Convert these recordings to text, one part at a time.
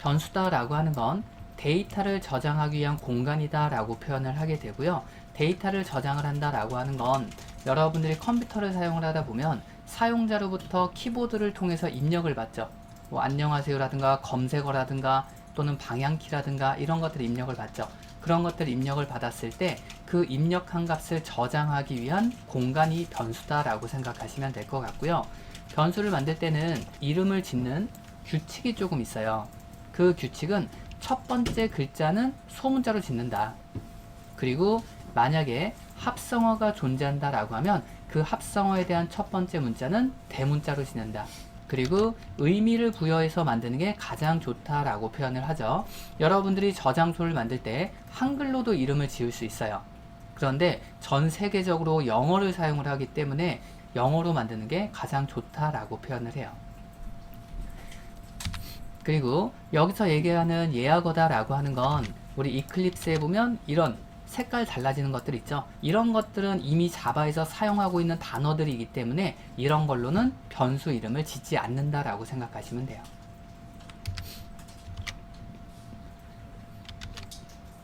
변수다라고 하는 건 데이터를 저장하기 위한 공간이다라고 표현을 하게 되고요. 데이터를 저장을 한다라고 하는 건 여러분들이 컴퓨터를 사용을 하다 보면 사용자로부터 키보드를 통해서 입력을 받죠. 뭐 안녕하세요라든가 검색어라든가 또는 방향키라든가 이런 것들 입력을 받죠. 그런 것들 입력을 받았을 때 그 입력한 값을 저장하기 위한 공간이 변수다라고 생각하시면 될 것 같고요. 변수를 만들 때는 이름을 짓는 규칙이 조금 있어요. 그 규칙은 첫 번째 글자는 소문자로 짓는다. 그리고 만약에 합성어가 존재한다 라고 하면 그 합성어에 대한 첫 번째 문자는 대문자로 짓는다. 그리고 의미를 부여해서 만드는 게 가장 좋다라고 표현을 하죠. 여러분들이 저장소를 만들 때 한글로도 이름을 지을 수 있어요. 그런데 전 세계적으로 영어를 사용을 하기 때문에 영어로 만드는 게 가장 좋다라고 표현을 해요. 그리고 여기서 얘기하는 예약어다라고 하는 건 우리 이클립스에 보면 이런 색깔 달라지는 것들 있죠. 이런 것들은 이미 자바에서 사용하고 있는 단어들이기 때문에 이런 걸로는 변수 이름을 짓지 않는다라고 생각하시면 돼요.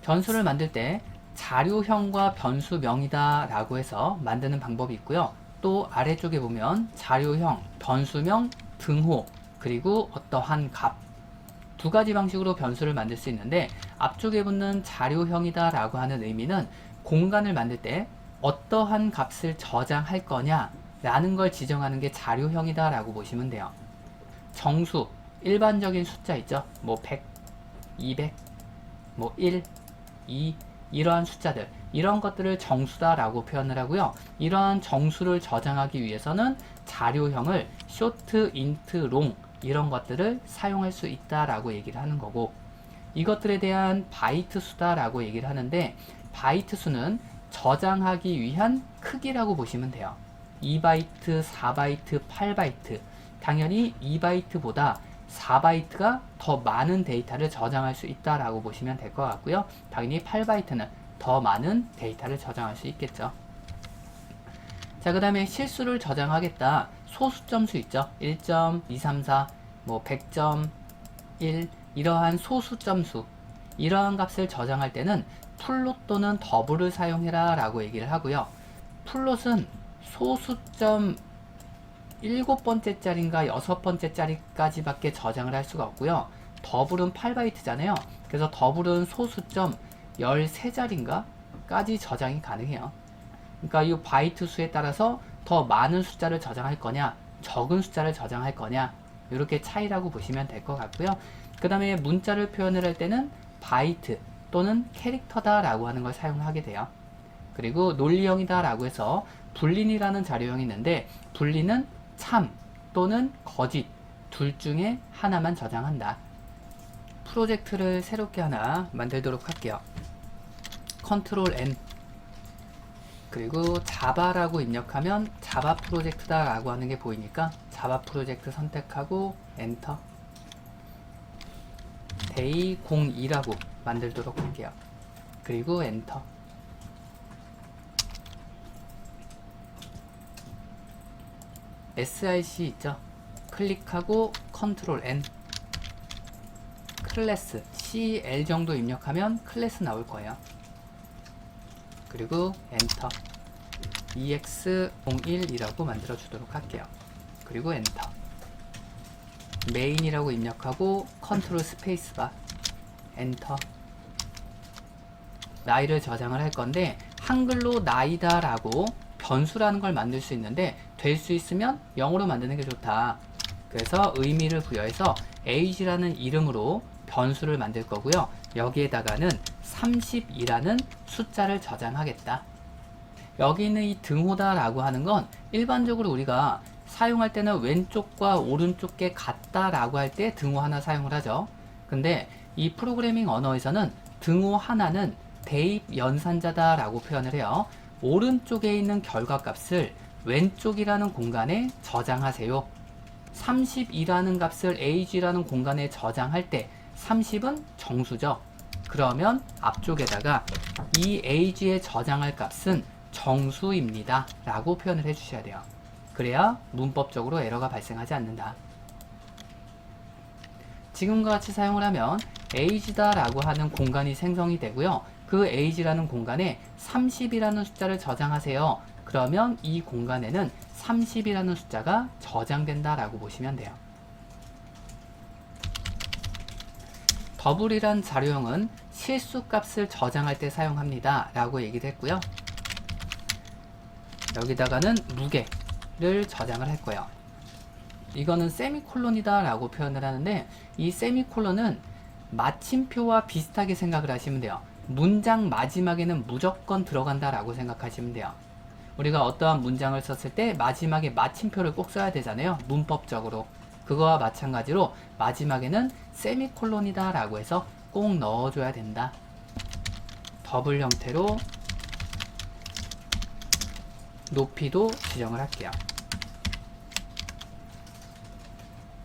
변수를 만들 때 자료형과 변수명이다 라고 해서 만드는 방법이 있고요. 또 아래쪽에 보면 자료형, 변수명, 등호, 그리고 어떠한 값 두 가지 방식으로 변수를 만들 수 있는데 앞쪽에 붙는 자료형이다 라고 하는 의미는 공간을 만들 때 어떠한 값을 저장할 거냐 라는 걸 지정하는 게 자료형이다 라고 보시면 돼요. 정수, 일반적인 숫자 있죠. 뭐 100, 200, 뭐 1, 2 이러한 숫자들 이런 것들을 정수다 라고 표현을 하고요. 이러한 정수를 저장하기 위해서는 자료형을 short, int, long 이런 것들을 사용할 수 있다라고 얘기를 하는 거고 이것들에 대한 바이트 수다라고 얘기를 하는데 바이트 수는 저장하기 위한 크기라고 보시면 돼요. 2바이트, 4바이트, 8바이트 당연히 2바이트보다 4바이트가 더 많은 데이터를 저장할 수 있다라고 보시면 될 것 같고요. 당연히 8바이트는 더 많은 데이터를 저장할 수 있겠죠. 자, 그 다음에 실수를 저장하겠다. 소수점수 있죠. 1.234, 뭐 100.1 이러한 소수점수 이러한 값을 저장할 때는 플롯 또는 더블을 사용해라 라고 얘기를 하고요. 플롯은 소수점 7번째 짜리인가 6번째 짜리까지 밖에 저장을 할 수가 없고요. 더블은 8바이트잖아요. 그래서 더블은 소수점 13자리인가 까지 저장이 가능해요. 그러니까 이 바이트 수에 따라서 더 많은 숫자를 저장할 거냐 적은 숫자를 저장할 거냐 이렇게 차이라고 보시면 될 것 같고요. 그 다음에 문자를 표현을 할 때는 바이트 또는 캐릭터다 라고 하는 걸 사용하게 돼요. 그리고 논리형이다 라고 해서 불린이라는 자료형이 있는데 불린은 참 또는 거짓 둘 중에 하나만 저장한다. 프로젝트를 새롭게 하나 만들도록 할게요. 컨트롤 N 그리고 자바라고 입력하면 자바 프로젝트다 라고 하는 게 보이니까 자바 프로젝트 선택하고 엔터 데이 02라고 만들도록 할게요. 그리고 엔터 SIC 있죠? 클릭하고 컨트롤 N 클래스 CL 정도 입력하면 클래스 나올 거예요. 그리고 엔터 EX01이라고 만들어 주도록 할게요. 그리고 엔터 메인이라고 입력하고 컨트롤 스페이스바 엔터 나이를 저장을 할 건데 한글로 나이다 라고 변수라는 걸 만들 수 있는데 될 수 있으면 영어로 만드는 게 좋다. 그래서 의미를 부여해서 age라는 이름으로 변수를 만들 거고요. 여기에다가는 30이라는 숫자를 저장하겠다. 여기 있는 이 등호다 라고 하는 건 일반적으로 우리가 사용할 때는 왼쪽과 오른쪽에 같다 라고 할 때 등호 하나 사용을 하죠. 근데 이 프로그래밍 언어에서는 등호 하나는 대입 연산자다 라고 표현을 해요. 오른쪽에 있는 결과값을 왼쪽이라는 공간에 저장하세요. 30이라는 값을 age라는 공간에 저장할 때 30은 정수죠. 그러면 앞쪽에다가 이 age에 저장할 값은 정수입니다 라고 표현을 해주셔야 돼요. 그래야 문법적으로 에러가 발생하지 않는다. 지금과 같이 사용을 하면 age다 라고 하는 공간이 생성이 되고요. 그 age라는 공간에 30이라는 숫자를 저장하세요. 그러면 이 공간에는 30이라는 숫자가 저장된다 라고 보시면 돼요. 더블이란 자료형은 실수값을 저장할 때 사용합니다 라고 얘기를 했고요. 여기다가는 무게를 저장을 할 거예요. 이거는 세미콜론이다 라고 표현을 하는데, 이 세미콜론은 마침표와 비슷하게 생각을 하시면 돼요. 문장 마지막에는 무조건 들어간다 라고 생각하시면 돼요. 우리가 어떠한 문장을 썼을 때 마지막에 마침표를 꼭 써야 되잖아요, 문법적으로. 그거와 마찬가지로 마지막에는 세미콜론이다 라고 해서 꼭 넣어줘야 된다. 더블 형태로 높이도 지정을 할게요.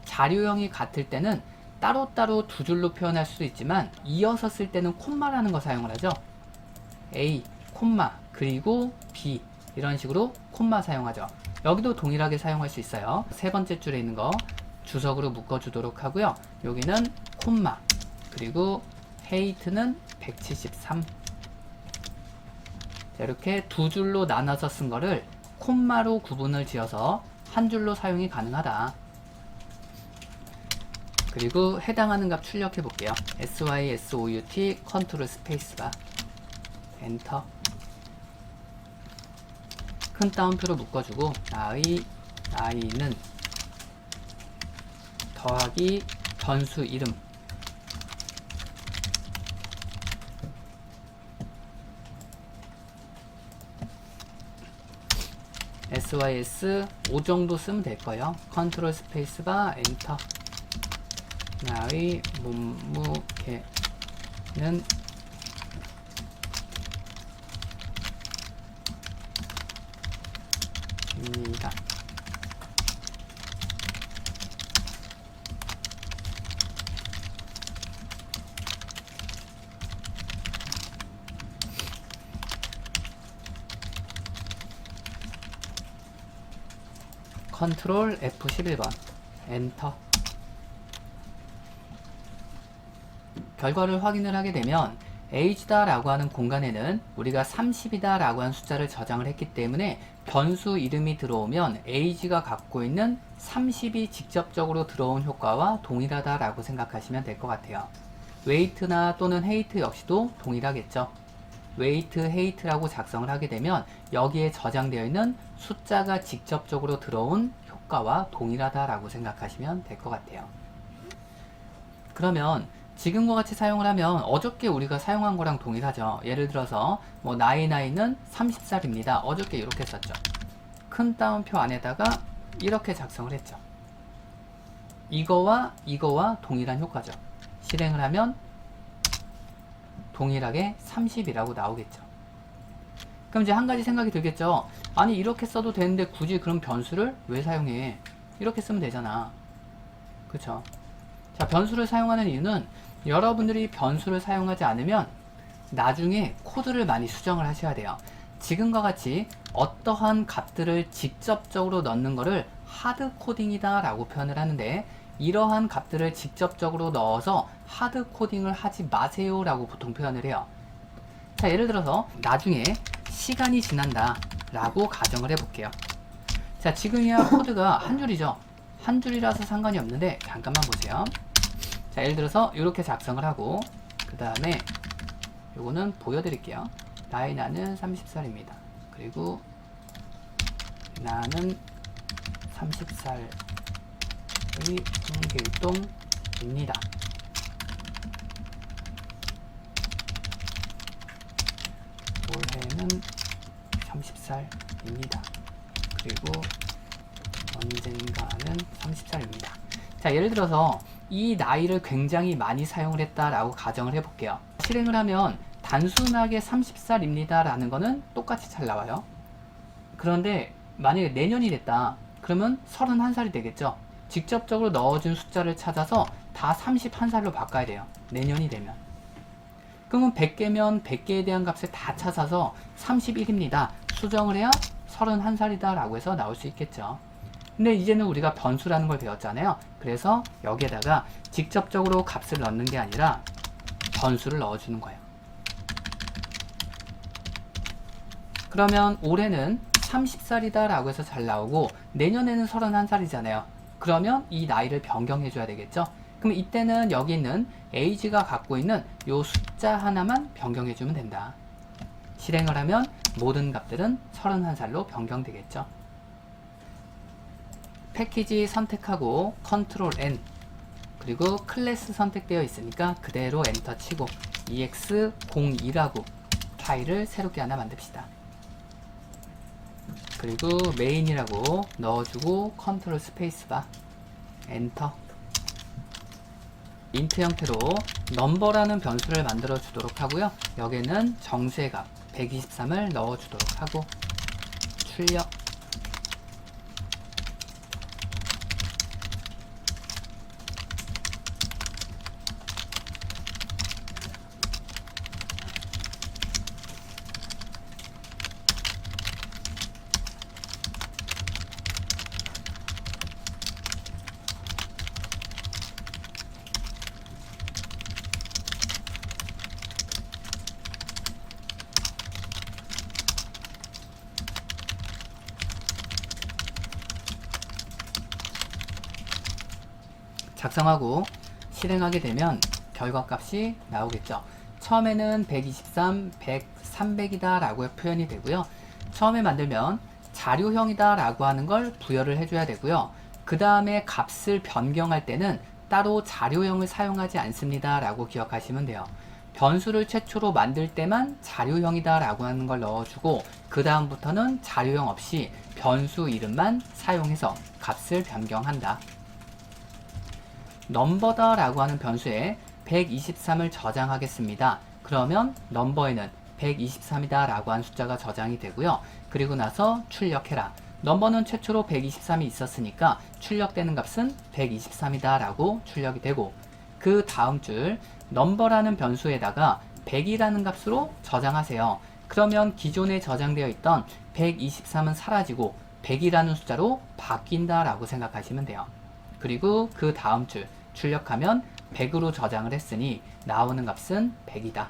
자료형이 같을 때는 따로따로 두 줄로 표현할 수도 있지만, 이어서 쓸 때는 콤마라는 거 사용을 하죠. A, 콤마, 그리고 B, 이런 식으로 콤마 사용하죠. 여기도 동일하게 사용할 수 있어요. 세 번째 줄에 있는 거 주석으로 묶어주도록 하고요. 여기는 콤마, 그리고 hate는 173. 자, 이렇게 두 줄로 나눠서 쓴 거를 콤마로 구분을 지어서 한 줄로 사용이 가능하다. 그리고 해당하는 값 출력해 볼게요. sysout 컨트롤 스페이스바 엔터. 큰 따옴표로 묶어주고 나이는 더하기 변수 이름 sys 5 정도 쓰면 될 거예요. 컨트롤 스페이스바 엔터. 나의 몸무게는 입니다. 컨트롤 F11번 엔터. 결과를 확인을 하게 되면 age다 라고 하는 공간에는 우리가 30이다 라고 하는 숫자를 저장을 했기 때문에 변수 이름이 들어오면 age가 갖고 있는 30이 직접적으로 들어온 효과와 동일하다 라고 생각하시면 될 것 같아요. weight나 또는 height 역시도 동일하겠죠. weight, height라고 작성을 하게 되면 여기에 저장되어 있는 숫자가 직접적으로 들어온 효과와 동일하다 라고 생각하시면 될 것 같아요. 그러면 지금과 같이 사용을 하면 어저께 우리가 사용한 거랑 동일하죠. 예를 들어서 나이는 30살입니다. 어저께 이렇게 썼죠. 큰 따옴표 안에다가 이렇게 작성을 했죠. 이거와 동일한 효과죠. 실행을 하면 동일하게 30이라고 나오겠죠. 그럼 이제 한 가지 생각이 들겠죠. 아니 이렇게 써도 되는데 굳이 그럼 변수를 왜 사용해? 이렇게 쓰면 되잖아. 그쵸? 자, 변수를 사용하는 이유는 여러분들이 변수를 사용하지 않으면 나중에 코드를 많이 수정을 하셔야 돼요. 지금과 같이 어떠한 값들을 직접적으로 넣는 거를 하드 코딩이다 라고 표현을 하는데, 이러한 값들을 직접적으로 넣어서 하드 코딩을 하지 마세요 라고 보통 표현을 해요. 자, 예를 들어서 나중에 시간이 지난다 라고 가정을 해볼게요. 자, 지금이야 코드가 한 줄이죠. 한 줄이라서 상관이 없는데 잠깐만 보세요. 자, 예를 들어서 이렇게 작성을 하고 그 다음에 요거는 보여드릴게요. 나는 30살입니다. 그리고 나는 30살의 홍길동입니다. 올해는 30살입니다. 그리고 언젠가는 30살입니다. 자, 예를 들어서 이 나이를 굉장히 많이 사용을 했다라고 가정을 해볼게요. 실행을 하면 단순하게 30살입니다 라는 거는 똑같이 잘 나와요. 그런데 만약에 내년이 됐다 그러면 31살이 되겠죠. 직접적으로 넣어준 숫자를 찾아서 다 31살로 바꿔야 돼요. 내년이 되면. 그러면 100개면 100개에 대한 값을 다 찾아서 31입니다 수정을 해야 31살이다 라고 해서 나올 수 있겠죠. 근데 이제는 우리가 변수라는 걸 배웠잖아요. 그래서 여기에다가 직접적으로 값을 넣는 게 아니라 변수를 넣어주는 거예요. 그러면 올해는 30살이다 라고 해서 잘 나오고 내년에는 31살이잖아요. 그러면 이 나이를 변경해 줘야 되겠죠. 그럼 이때는 여기 있는 age가 갖고 있는 요 숫자 하나만 변경해 주면 된다. 실행을 하면 모든 값들은 31살로 변경되겠죠. 패키지 선택하고 컨트롤 N 그리고 클래스 선택되어 있으니까 그대로 엔터 치고 ex02라고 파일을 새롭게 하나 만듭시다. 그리고 메인이라고 넣어주고 컨트롤 스페이스바 엔터. 인트 형태로 넘버라는 변수를 만들어 주도록 하고요. 여기에는 정수의 값 123을 넣어 주도록 하고 출력. 작성하고 실행하게 되면 결과값이 나오겠죠. 처음에는 123, 100, 300이다 라고 표현이 되고요. 처음에 만들면 자료형이다 라고 하는 걸 부여를 해줘야 되고요. 그 다음에 값을 변경할 때는 따로 자료형을 사용하지 않습니다 라고 기억하시면 돼요. 변수를 최초로 만들 때만 자료형이다 라고 하는 걸 넣어주고 그 다음부터는 자료형 없이 변수 이름만 사용해서 값을 변경한다. 넘버다 라고 하는 변수에 123을 저장하겠습니다. 그러면 넘버에는 123이다 라고 한 숫자가 저장이 되고요. 그리고 나서 출력해라. 넘버는 최초로 123이 있었으니까 출력되는 값은 123이다 라고 출력이 되고 그 다음 줄 넘버라는 변수에다가 100이라는 값으로 저장하세요. 그러면 기존에 저장되어 있던 123은 사라지고 100이라는 숫자로 바뀐다 라고 생각하시면 돼요. 그리고 그 다음 줄 출력하면 100으로 저장을 했으니 나오는 값은 100이다.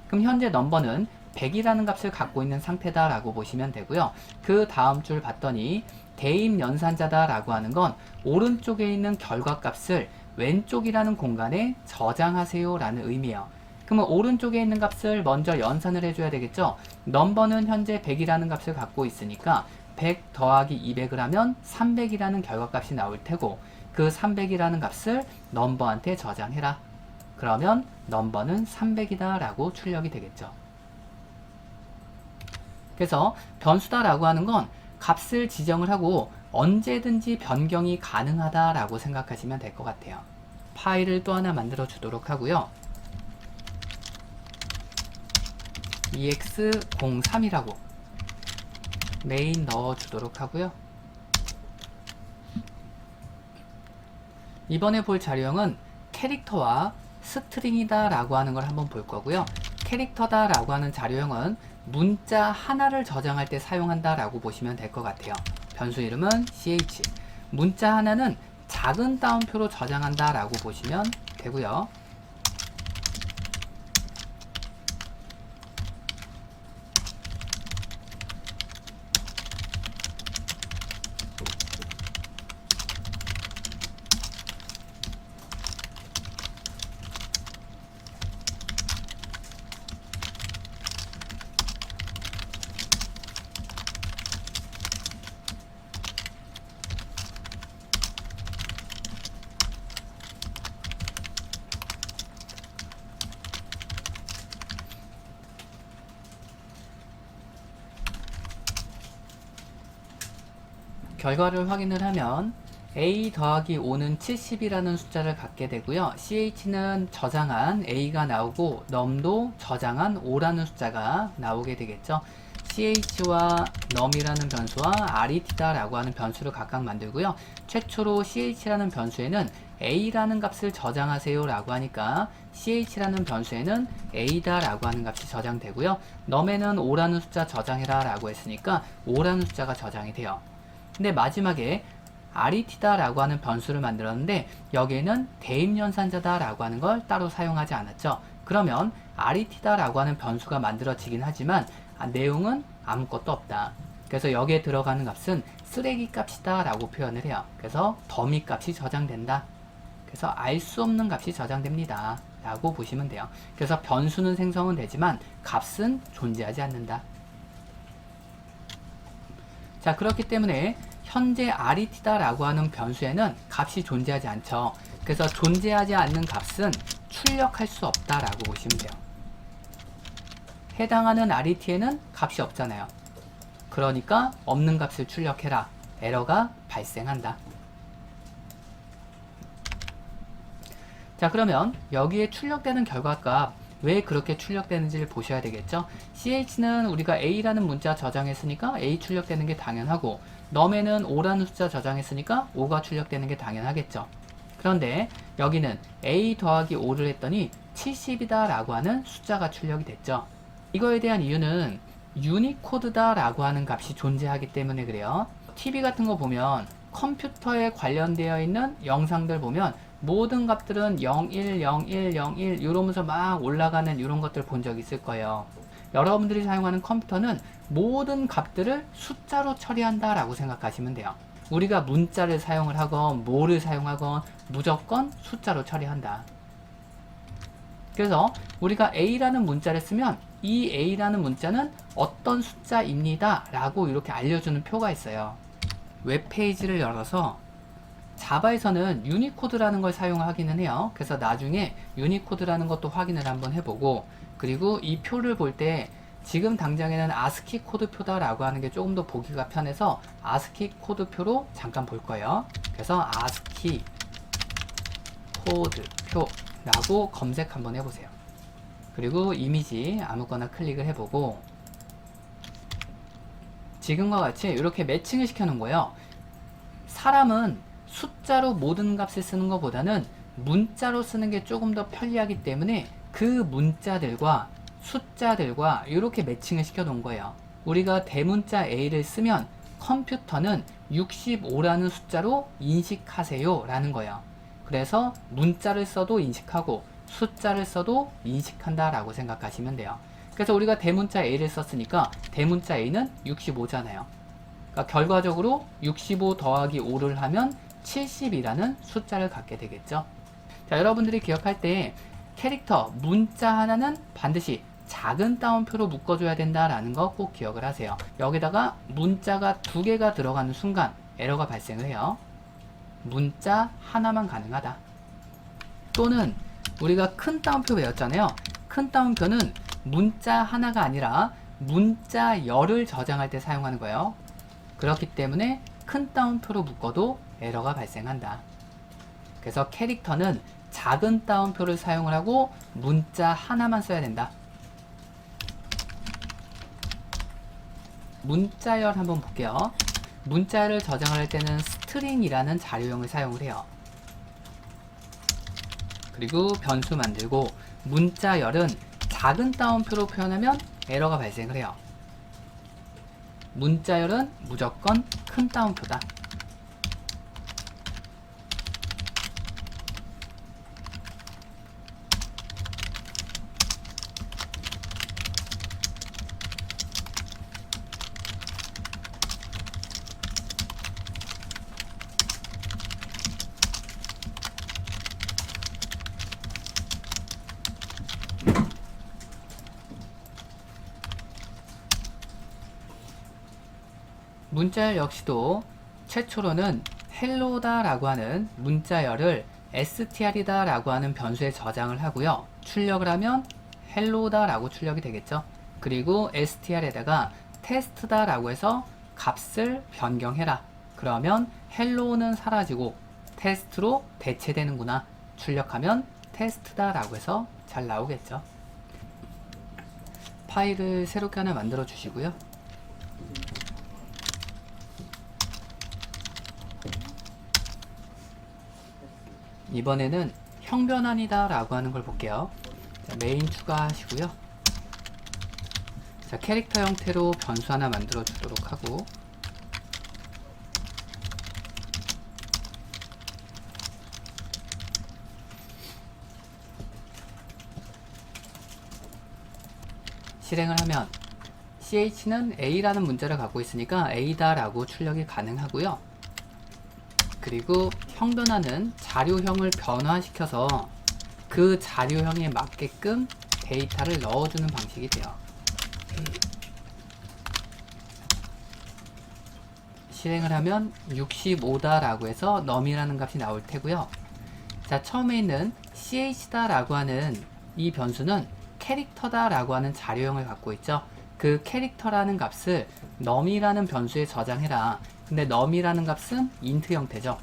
그럼 현재 넘버는 100이라는 값을 갖고 있는 상태다 라고 보시면 되고요. 그 다음 줄 봤더니 대입 연산자다 라고 하는 건 오른쪽에 있는 결과값을 왼쪽이라는 공간에 저장하세요 라는 의미예요. 그러면 오른쪽에 있는 값을 먼저 연산을 해줘야 되겠죠. 넘버는 현재 100이라는 값을 갖고 있으니까 100 더하기 200을 하면 300이라는 결과값이 나올 테고 그 300이라는 값을 넘버한테 저장해라. 그러면 넘버는 300이다 라고 출력이 되겠죠. 그래서 변수다 라고 하는 건 값을 지정을 하고 언제든지 변경이 가능하다 라고 생각하시면 될 것 같아요. 파일을 또 하나 만들어 주도록 하고요. ex03이라고 메인 넣어 주도록 하고요. 이번에 볼 자료형은 캐릭터와 스트링이다 라고 하는 걸 한번 볼 거고요. 캐릭터다 라고 하는 자료형은 문자 하나를 저장할 때 사용한다 라고 보시면 될 것 같아요. 변수 이름은 ch. 문자 하나는 작은 따옴표로 저장한다 라고 보시면 되고요. 결과를 확인을 하면 a 더하기 5는 70이라는 숫자를 갖게 되고요. ch는 저장한 a가 나오고 num도 저장한 5라는 숫자가 나오게 되겠죠. ch와 num이라는 변수와 ret다 라고 하는 변수를 각각 만들고요. 최초로 ch라는 변수에는 a라는 값을 저장하세요 라고 하니까 ch라는 변수에는 a다 라고 하는 값이 저장되고요. num에는 5라는 숫자 저장해라 라고 했으니까 5라는 숫자가 저장이 돼요. 근데 마지막에 RET다 라고 하는 변수를 만들었는데 여기에는 대입연산자다 라고 하는 걸 따로 사용하지 않았죠. 그러면 RET다 라고 하는 변수가 만들어지긴 하지만 내용은 아무것도 없다. 그래서 여기에 들어가는 값은 쓰레기 값이다 라고 표현을 해요. 그래서 더미 값이 저장된다. 그래서 알 수 없는 값이 저장됩니다 라고 보시면 돼요. 그래서 변수는 생성은 되지만 값은 존재하지 않는다. 자, 그렇기 때문에 현재 RET다 라고 하는 변수에는 값이 존재하지 않죠. 그래서 존재하지 않는 값은 출력할 수 없다 라고 보시면 돼요. 해당하는 RET에는 값이 없잖아요. 그러니까 없는 값을 출력해라. 에러가 발생한다. 자, 그러면 여기에 출력되는 결과값 왜 그렇게 출력되는지를 보셔야 되겠죠. ch는 우리가 a라는 문자 저장했으니까 a 출력되는 게 당연하고 num에는 5라는 숫자 저장했으니까 5가 출력되는 게 당연하겠죠. 그런데 여기는 a 더하기 5를 했더니 70이다 라고 하는 숫자가 출력이 됐죠. 이거에 대한 이유는 유니코드다 라고 하는 값이 존재하기 때문에 그래요. TV 같은 거 보면 컴퓨터에 관련되어 있는 영상들 보면 모든 값들은 01, 01, 01 이러면서 막 올라가는 이런 것들 본 적 있을 거예요. 여러분들이 사용하는 컴퓨터는 모든 값들을 숫자로 처리한다 라고 생각하시면 돼요. 우리가 문자를 사용을 하건 뭐를 사용하건 무조건 숫자로 처리한다. 그래서 우리가 A라는 문자를 쓰면 이 A라는 문자는 어떤 숫자입니다 라고 이렇게 알려주는 표가 있어요. 웹페이지를 열어서 자바에서는 유니코드라는 걸 사용하기는 해요. 그래서 나중에 유니코드라는 것도 확인을 한번 해보고, 그리고 이 표를 볼 때 지금 당장에는 아스키 코드표다 라고 하는 게 조금 더 보기가 편해서 아스키 코드표로 잠깐 볼 거예요. 그래서 아스키 코드표 라고 검색 한번 해보세요. 그리고 이미지 아무거나 클릭을 해보고 지금과 같이 이렇게 매칭을 시켜 놓은 거예요. 사람은 숫자로 모든 값을 쓰는 것보다는 문자로 쓰는 게 조금 더 편리하기 때문에 그 문자들과 숫자들과 이렇게 매칭을 시켜 놓은 거예요. 우리가 대문자 A를 쓰면 컴퓨터는 65라는 숫자로 인식하세요 라는 거예요. 그래서 문자를 써도 인식하고 숫자를 써도 인식한다 라고 생각하시면 돼요. 그래서 우리가 대문자 A를 썼으니까 대문자 A는 65잖아요. 그러니까 결과적으로 65 더하기 5를 하면 70이라는 숫자를 갖게 되겠죠. 자, 여러분들이 기억할 때 캐릭터, 문자 하나는 반드시 작은 따옴표로 묶어줘야 된다라는 거 꼭 기억을 하세요. 여기다가 문자가 2개가 들어가는 순간 에러가 발생을 해요. 문자 하나만 가능하다. 또는 우리가 큰 따옴표 배웠잖아요. 큰 따옴표는 문자 하나가 아니라 문자 열을 저장할 때 사용하는 거예요. 그렇기 때문에 큰 따옴표로 묶어도 에러가 발생한다. 그래서 캐릭터는 작은 따옴표를 사용을 하고 문자 하나만 써야 된다. 문자열 한번 볼게요. 문자를 저장할 때는 스트링이라는 자료형을 사용을 해요. 그리고 변수 만들고 문자열은 작은 따옴표로 표현하면 에러가 발생을 해요. 문자열은 무조건 큰 따옴표다. 문자열 역시도 최초로는 헬로다 라고 하는 문자열을 str이다 라고 하는 변수에 저장을 하고요. 출력을 하면 헬로다 라고 출력이 되겠죠. 그리고 str에다가 테스트다 라고 해서 값을 변경해라. 그러면 헬로는 사라지고 테스트로 대체되는구나. 출력하면 테스트다 라고 해서 잘 나오겠죠. 파일을 새롭게 하나 만들어 주시고요. 이번에는 형변환이다 라고 하는 걸 볼게요. 자, 메인 추가하시고요. 자, 캐릭터 형태로 변수 하나 만들어 주도록 하고, 실행을 하면 ch는 a라는 문자를 갖고 있으니까 a다 라고 출력이 가능하고요. 그리고 형 변화는 자료형을 변화시켜서 그 자료형에 맞게끔 데이터를 넣어주는 방식이 돼요. 실행을 하면 65다 라고 해서 num이라는 값이 나올 테고요. 자, 처음에 있는 ch다 라고 하는 이 변수는 캐릭터다 라고 하는 자료형을 갖고 있죠. 그 캐릭터라는 값을 num이라는 변수에 저장해라. 근데 num이라는 값은 int 형태죠.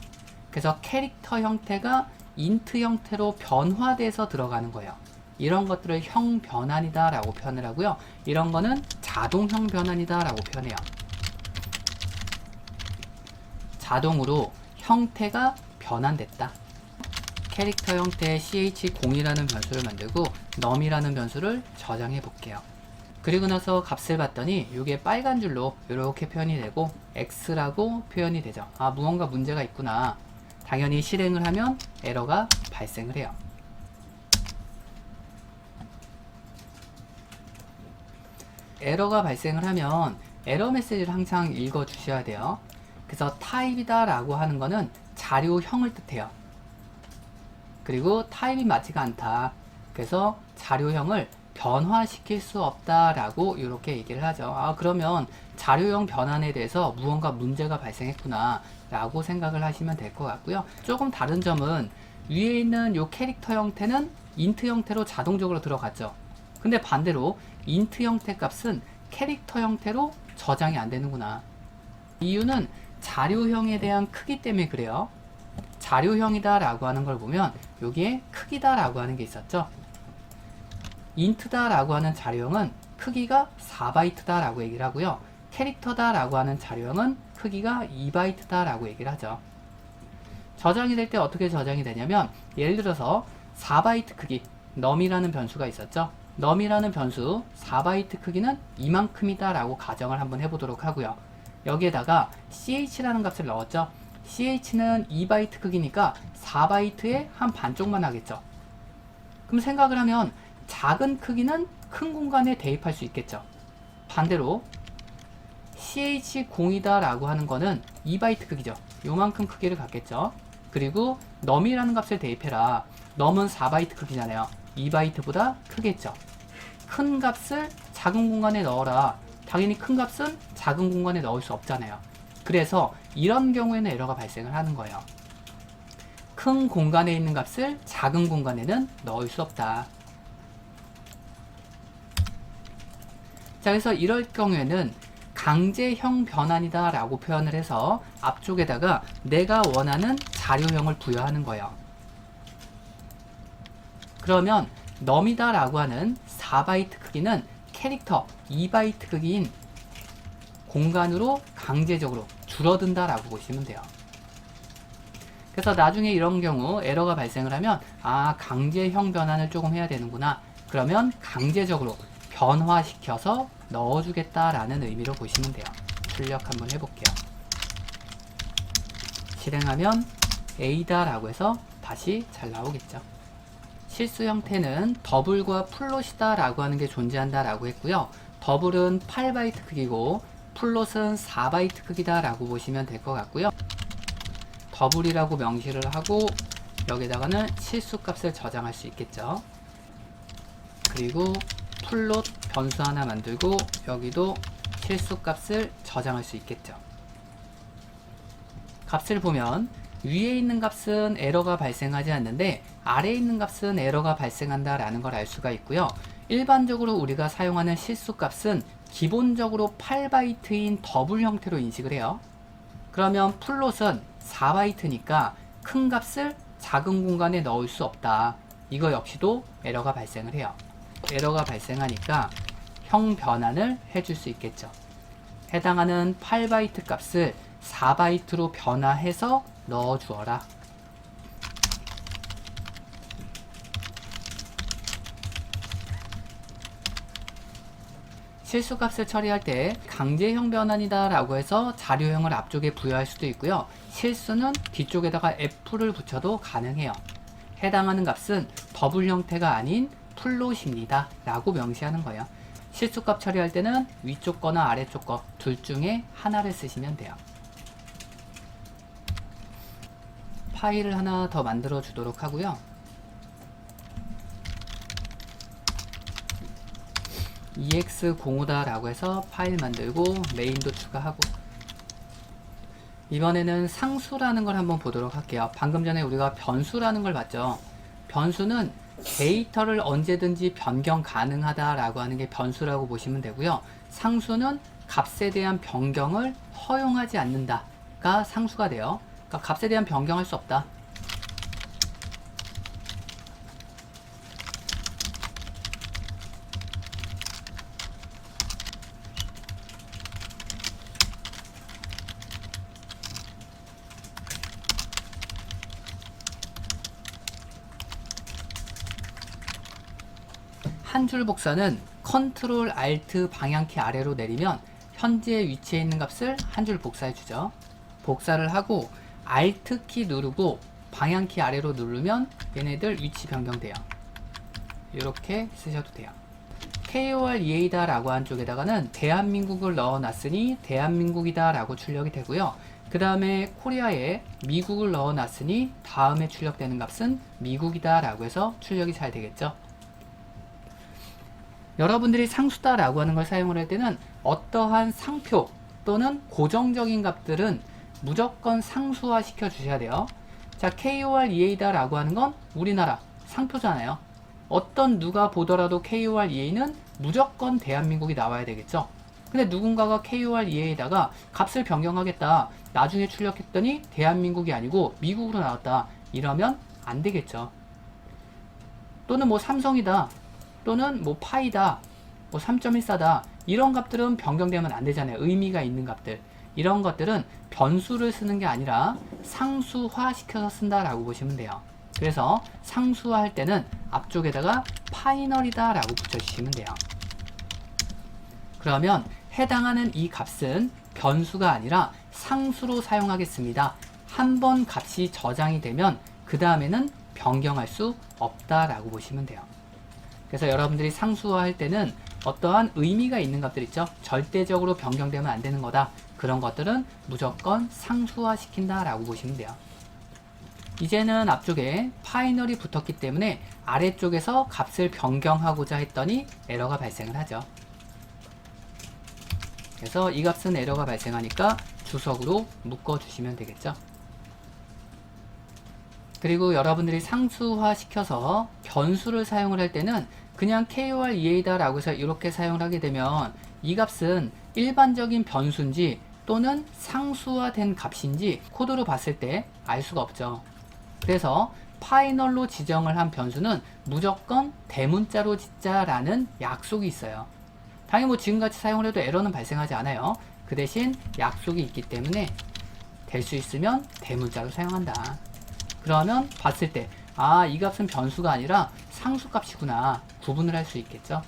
그래서 캐릭터 형태가 int 형태로 변화돼서 들어가는 거예요. 이런 것들을 형 변환이다 라고 표현을 하고요. 이런 거는 자동형 변환이다 라고 표현해요. 자동으로 형태가 변환됐다. 캐릭터 형태의 ch0이라는 변수를 만들고 num이라는 변수를 저장해 볼게요. 그리고 나서 값을 봤더니 이게 빨간 줄로 이렇게 표현이 되고 x라고 표현이 되죠. 아, 무언가 문제가 있구나. 당연히 실행을 하면 에러가 발생을 해요. 에러가 발생을 하면 에러 메시지를 항상 읽어 주셔야 돼요. 그래서 타입이다 라고 하는 거는 자료형을 뜻해요. 그리고 타입이 맞지가 않다. 그래서 자료형을 변화시킬 수 없다 라고 이렇게 얘기를 하죠. 아, 그러면 자료형 변환에 대해서 무언가 문제가 발생했구나 라고 생각을 하시면 될 것 같고요. 조금 다른 점은 위에 있는 이 캐릭터 형태는 int 형태로 자동적으로 들어갔죠. 근데 반대로 int 형태 값은 캐릭터 형태로 저장이 안 되는구나. 이유는 자료형에 대한 크기 때문에 그래요. 자료형이다 라고 하는 걸 보면 여기에 크기다 라고 하는 게 있었죠. int다 라고 하는 자료형은 크기가 4바이트다 라고 얘기를 하고요. 캐릭터다 라고 하는 자료형은 크기가 2바이트다 라고 얘기를 하죠. 저장이 될 때 어떻게 저장이 되냐면 예를 들어서 4바이트 크기 num이라는 변수가 있었죠. num이라는 변수 4바이트 크기는 이만큼이다 라고 가정을 한번 해보도록 하고요. 여기에다가 ch라는 값을 넣었죠. ch는 2바이트 크기니까 4바이트의 한 반쪽만 하겠죠. 그럼 생각을 하면 작은 크기는 큰 공간에 대입할 수 있겠죠. 반대로 ch0이다 라고 하는 거는 2바이트 크기죠. 요만큼 크기를 갖겠죠. 그리고 num이라는 값을 대입해라. num은 4바이트 크기잖아요. 2바이트보다 크겠죠. 큰 값을 작은 공간에 넣어라. 당연히 큰 값은 작은 공간에 넣을 수 없잖아요. 그래서 이런 경우에는 에러가 발생을 하는 거예요. 큰 공간에 있는 값을 작은 공간에는 넣을 수 없다. 자, 그래서 이럴 경우에는 강제형 변환이다 라고 표현을 해서 앞쪽에다가 내가 원하는 자료형을 부여하는 거예요. 그러면 num이다 라고 하는 4바이트 크기는 캐릭터 2바이트 크기인 공간으로 강제적으로 줄어든다 라고 보시면 돼요. 그래서 나중에 이런 경우 에러가 발생을 하면 아, 강제형 변환을 조금 해야 되는구나. 그러면 강제적으로 변화시켜서 넣어주겠다라는 의미로 보시면 돼요. 출력 한번 해볼게요. 실행하면 A다 라고 해서 다시 잘 나오겠죠. 실수 형태는 더블과 플롯이다 라고 하는 게 존재한다 라고 했고요. 더블은 8바이트 크기고 플롯은 4바이트 크기다 라고 보시면 될 것 같고요. 더블이라고 명시를 하고 여기다가는 실수 값을 저장할 수 있겠죠. 그리고 플롯 변수 하나 만들고 여기도 실수 값을 저장할 수 있겠죠. 값을 보면 위에 있는 값은 에러가 발생하지 않는데 아래에 있는 값은 에러가 발생한다 라는 걸 알 수가 있고요. 일반적으로 우리가 사용하는 실수 값은 기본적으로 8바이트인 더블 형태로 인식을 해요. 그러면 플롯은 4바이트니까 큰 값을 작은 공간에 넣을 수 없다. 이거 역시도 에러가 발생을 해요. 에러가 발생하니까 형 변환을 해줄 수 있겠죠. 해당하는 8바이트 값을 4바이트로 변화해서 넣어 주어라. 실수값을 처리할 때 강제형 변환이다 라고 해서 자료형을 앞쪽에 부여할 수도 있고요. 실수는 뒤쪽에다가 F를 붙여도 가능해요. 해당하는 값은 더블 형태가 아닌 플롯입니다 라고 명시하는 거예요. 실수값 처리할 때는 위쪽 거나 아래쪽 거 둘 중에 하나를 쓰시면 돼요. 파일을 하나 더 만들어 주도록 하고요. EX05다 라고 해서 파일 만들고 메인도 추가하고, 이번에는 상수라는 걸 한번 보도록 할게요. 방금 전에 우리가 변수라는 걸 봤죠. 변수는 데이터를 언제든지 변경 가능하다 라고 하는 게 변수라고 보시면 되고요. 상수는 값에 대한 변경을 허용하지 않는다가 상수가 돼요. 그러니까 값에 대한 변경할 수 없다. 한 줄 복사는 컨트롤 알트 방향키 아래로 내리면 현재 위치에 있는 값을 한 줄 복사해 주죠. 복사를 하고 알트 키 누르고 방향키 아래로 누르면 얘네들 위치 변경돼요. 이렇게 쓰셔도 돼요. KOREA다 라고 한 쪽에다가는 대한민국을 넣어놨으니 대한민국이다 라고 출력이 되고요. 그 다음에 코리아에 미국을 넣어놨으니 다음에 출력되는 값은 미국이다 라고 해서 출력이 잘 되겠죠. 여러분들이 상수다 라고 하는 걸 사용을 할 때는 어떠한 상표 또는 고정적인 값들은 무조건 상수화 시켜 주셔야 돼요. 자, KOREA다 라고 하는 건 우리나라 상표잖아요. 어떤 누가 보더라도 KOREA는 무조건 대한민국이 나와야 되겠죠. 근데 누군가가 KOREA에다가 값을 변경하겠다, 나중에 출력했더니 대한민국이 아니고 미국으로 나왔다, 이러면 안 되겠죠. 또는 뭐 삼성이다, 또는 뭐 파이다, 뭐 3.14다, 이런 값들은 변경되면 안 되잖아요. 의미가 있는 값들. 이런 것들은 변수를 쓰는 게 아니라 상수화 시켜서 쓴다라고 보시면 돼요. 그래서 상수화 할 때는 앞쪽에다가 파이널이다 라고 붙여주시면 돼요. 그러면 해당하는 이 값은 변수가 아니라 상수로 사용하겠습니다. 한번 값이 저장이 되면 그 다음에는 변경할 수 없다라고 보시면 돼요. 그래서 여러분들이 상수화 할 때는 어떠한 의미가 있는 값들 있죠? 절대적으로 변경되면 안 되는 거다. 그런 것들은 무조건 상수화 시킨다 라고 보시면 돼요. 이제는 앞쪽에 파이널이 붙었기 때문에 아래쪽에서 값을 변경하고자 했더니 에러가 발생을 하죠. 그래서 이 값은 에러가 발생하니까 주석으로 묶어주시면 되겠죠. 그리고 여러분들이 상수화 시켜서 변수를 사용을 할 때는 그냥 KOREA다 라고 해서 이렇게 사용을 하게 되면 이 값은 일반적인 변수인지 또는 상수화된 값인지 코드로 봤을 때 알 수가 없죠. 그래서 파이널로 지정을 한 변수는 무조건 대문자로 짓자라는 약속이 있어요. 당연히 뭐 지금같이 사용을 해도 에러는 발생하지 않아요. 그 대신 약속이 있기 때문에 될 수 있으면 대문자로 사용한다. 그러면 봤을 때 아, 이 값은 변수가 아니라 상수값이구나 구분을 할 수 있겠죠.